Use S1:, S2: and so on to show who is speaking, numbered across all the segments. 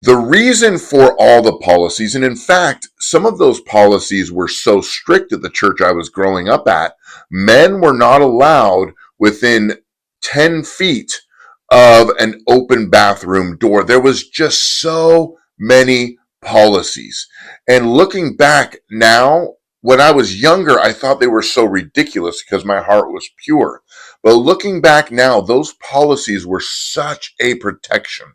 S1: The reason for all the policies, and in fact, some of those policies were so strict at the church I was growing up at, men were not allowed within 10 feet of an open bathroom door. There was just so many policies. And looking back now, when I was younger, I thought they were so ridiculous because my heart was pure. But looking back now, those policies were such a protection.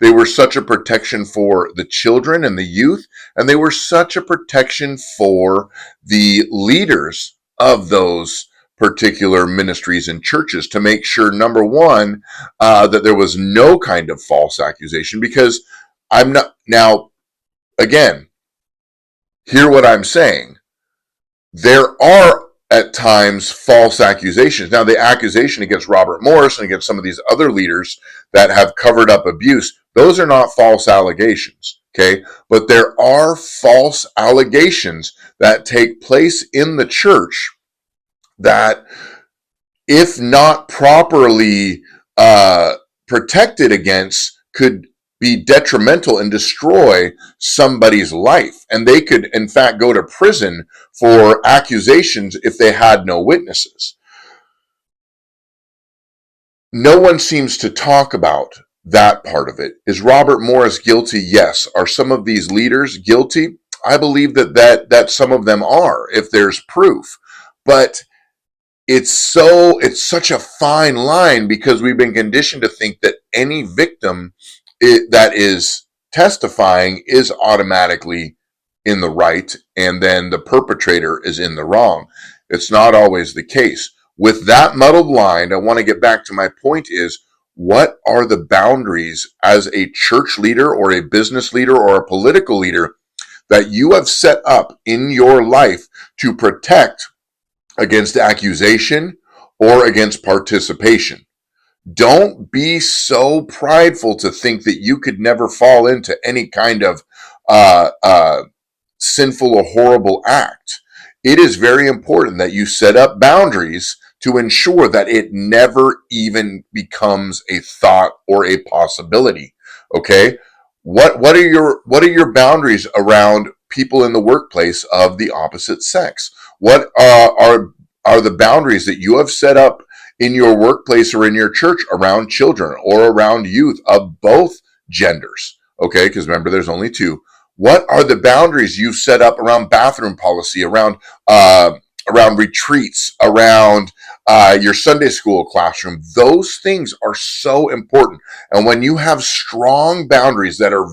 S1: They were such a protection for the children and the youth, and they were such a protection for the leaders of those particular ministries and churches to make sure, number one, that there was no kind of false accusation. Because I'm not, now, again, hear what I'm saying. There are at times false accusations. Now, the accusation against Robert Morris and against some of these other leaders that have covered up abuse, those are not false allegations, okay? But there are false allegations that take place in the church that, if not properly protected against, could be detrimental and destroy somebody's life. And they could, in fact, go to prison for accusations if they had no witnesses. No one seems to talk about that part of it. Is Robert Morris guilty? Yes. Are some of these leaders guilty? I believe that some of them are, if there's proof. But it's such a fine line, because we've been conditioned to think that any victim that is testifying is automatically in the right, and then the perpetrator is in the wrong. It's not always the case. With that muddled line, I want to get back to my point is, what are the boundaries as a church leader or a business leader or a political leader that you have set up in your life to protect against accusation or against participation? Don't be so prideful to think that you could never fall into any kind of sinful or horrible act. It is very important that you set up boundaries to ensure that it never even becomes a thought or a possibility. Okay? What are your boundaries around people in the workplace of the opposite sex? What are the boundaries that you have set up in your workplace or in your church around children or around youth of both genders? Okay, because remember, there's only two. What are the boundaries you've set up around bathroom policy, around retreats, around your Sunday school classroom? Those things are so important. And when you have strong boundaries that are